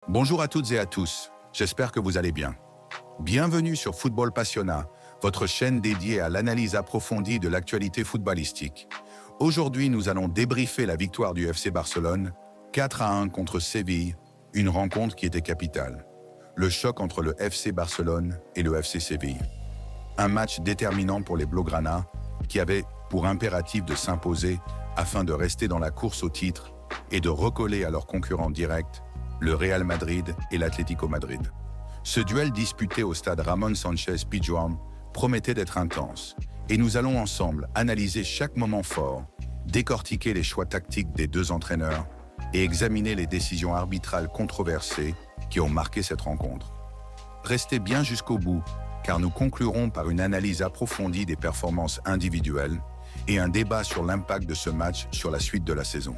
Bonjour à toutes et à tous, j'espère que vous allez bien. Bienvenue sur Football Passionnat, votre chaîne dédiée à l'analyse approfondie de l'actualité footballistique. Aujourd'hui, nous allons débriefer la victoire du FC Barcelone, 4-1 contre Séville, une rencontre qui était capitale. Le choc entre le FC Barcelone et le FC Séville. Un match déterminant pour les Blaugrana, qui avaient pour impératif de s'imposer afin de rester dans la course au titre et de recoller à leurs concurrents directs, le Real Madrid et l'Atlético Madrid. Ce duel disputé au stade Ramon Sánchez Pizjuán promettait d'être intense, et nous allons ensemble analyser chaque moment fort, décortiquer les choix tactiques des deux entraîneurs et examiner les décisions arbitrales controversées qui ont marqué cette rencontre. Restez bien jusqu'au bout, car nous conclurons par une analyse approfondie des performances individuelles et un débat sur l'impact de ce match sur la suite de la saison.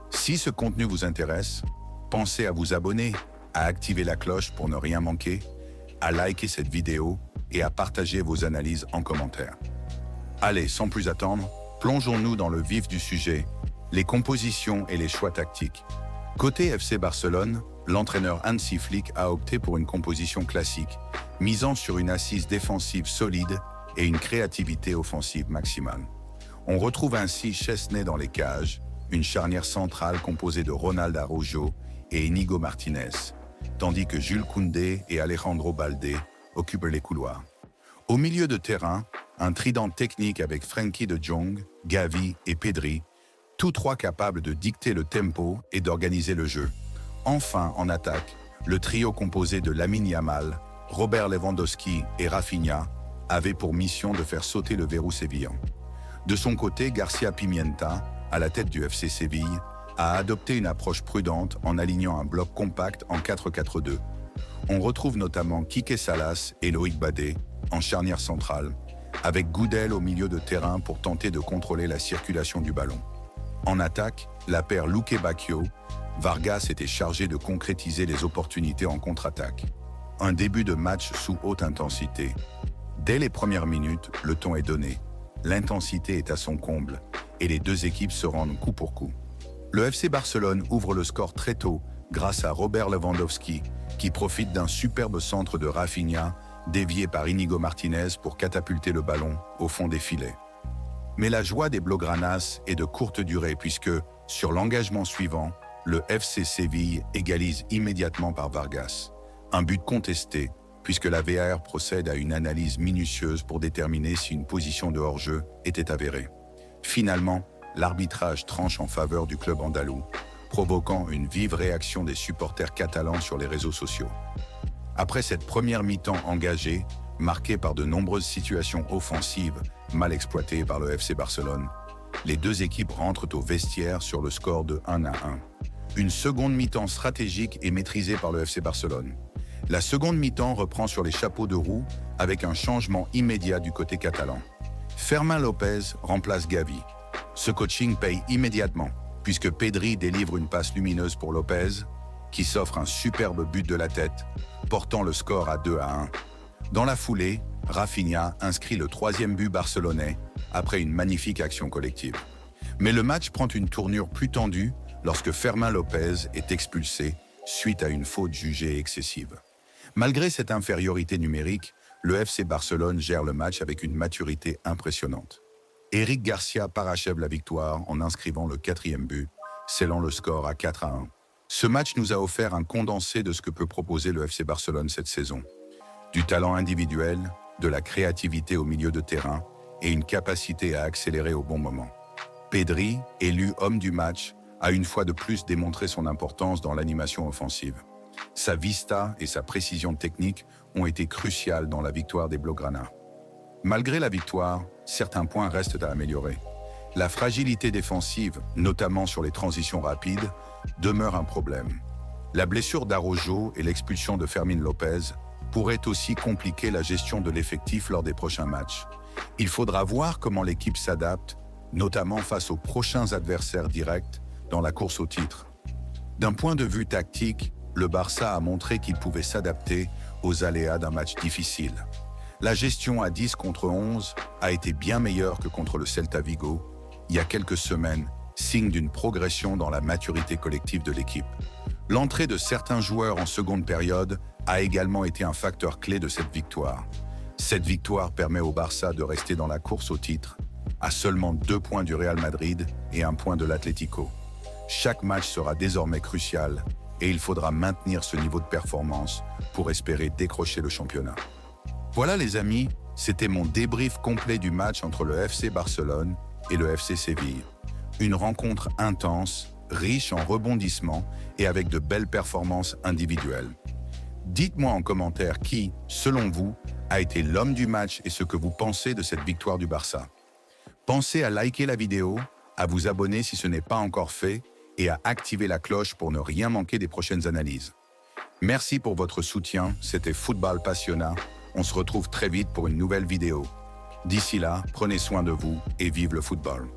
Si ce contenu vous intéresse, pensez à vous abonner, à activer la cloche pour ne rien manquer, à liker cette vidéo et à partager vos analyses en commentaire. Allez, sans plus attendre, plongeons-nous dans le vif du sujet, les compositions et les choix tactiques. Côté FC Barcelone, l'entraîneur Hansi Flick a opté pour une composition classique, misant sur une assise défensive solide et une créativité offensive maximale. On retrouve ainsi Chesney dans les cages, une charnière centrale composée de Ronald Araujo et Íñigo Martínez, tandis que Jules Koundé et Alejandro Balde occupent les couloirs. Au milieu de terrain, un trident technique avec Frenkie de Jong, Gavi et Pedri, tous trois capables de dicter le tempo et d'organiser le jeu. Enfin, en attaque, le trio composé de Lamine Yamal, Robert Lewandowski et Rafinha avait pour mission de faire sauter le verrou sévillan. De son côté, García Pimienta, à la tête du FC Séville, a adopté une approche prudente en alignant un bloc compact en 4-4-2. On retrouve notamment Quique Salas et Loïc Badé en charnière centrale, avec Gudel au milieu de terrain pour tenter de contrôler la circulation du ballon. En attaque, la paire Luque-Bacchio, Vargas était chargé de concrétiser les opportunités en contre-attaque. Un début de match sous haute intensité. Dès les premières minutes, le ton est donné. L'intensité est à son comble et les deux équipes se rendent coup pour coup. Le FC Barcelone ouvre le score très tôt grâce à Robert Lewandowski qui profite d'un superbe centre de Rafinha dévié par Íñigo Martínez pour catapulter le ballon au fond des filets. Mais la joie des Blaugranas est de courte durée puisque, sur l'engagement suivant, le FC Séville égalise immédiatement par Vargas. Un but contesté puisque la VAR procède à une analyse minutieuse pour déterminer si une position de hors-jeu était avérée. Finalement, l'arbitrage tranche en faveur du club andalou, provoquant une vive réaction des supporters catalans sur les réseaux sociaux. Après cette première mi-temps engagée, marquée par de nombreuses situations offensives mal exploitées par le FC Barcelone, les deux équipes rentrent au vestiaire sur le score de 1-1. Une seconde mi-temps stratégique est maîtrisée par le FC Barcelone. La seconde mi-temps reprend sur les chapeaux de roue avec un changement immédiat du côté catalan. Fermín López remplace Gavi. Ce coaching paye immédiatement, puisque Pedri délivre une passe lumineuse pour López, qui s'offre un superbe but de la tête, portant le score à 2-1. Dans la foulée, Rafinha inscrit le troisième but barcelonais, après une magnifique action collective. Mais le match prend une tournure plus tendue lorsque Fermín López est expulsé suite à une faute jugée excessive. Malgré cette infériorité numérique, le FC Barcelone gère le match avec une maturité impressionnante. Eric Garcia parachève la victoire en inscrivant le quatrième but, scellant le score à 4-1. Ce match nous a offert un condensé de ce que peut proposer le FC Barcelone cette saison. Du talent individuel, de la créativité au milieu de terrain et une capacité à accélérer au bon moment. Pedri, élu homme du match, a une fois de plus démontré son importance dans l'animation offensive. Sa vista et sa précision technique ont été cruciales dans la victoire des Blaugrana. Malgré la victoire, certains points restent à améliorer. La fragilité défensive, notamment sur les transitions rapides, demeure un problème. La blessure d'Araujo et l'expulsion de Fermín López pourraient aussi compliquer la gestion de l'effectif lors des prochains matchs. Il faudra voir comment l'équipe s'adapte, notamment face aux prochains adversaires directs dans la course au titre. D'un point de vue tactique, le Barça a montré qu'il pouvait s'adapter aux aléas d'un match difficile. La gestion à 10 contre 11 a été bien meilleure que contre le Celta Vigo, il y a quelques semaines, signe d'une progression dans la maturité collective de l'équipe. L'entrée de certains joueurs en seconde période a également été un facteur clé de cette victoire. Cette victoire permet au Barça de rester dans la course au titre, à seulement 2 points du Real Madrid et 1 point de l'Atlético. Chaque match sera désormais crucial et il faudra maintenir ce niveau de performance pour espérer décrocher le championnat. Voilà les amis, c'était mon débrief complet du match entre le FC Barcelone et le FC Séville. Une rencontre intense, riche en rebondissements et avec de belles performances individuelles. Dites-moi en commentaire qui, selon vous, a été l'homme du match et ce que vous pensez de cette victoire du Barça. Pensez à liker la vidéo, à vous abonner si ce n'est pas encore fait et à activer la cloche pour ne rien manquer des prochaines analyses. Merci pour votre soutien, c'était Football Passionna. On se retrouve très vite pour une nouvelle vidéo. D'ici là, prenez soin de vous et vive le football.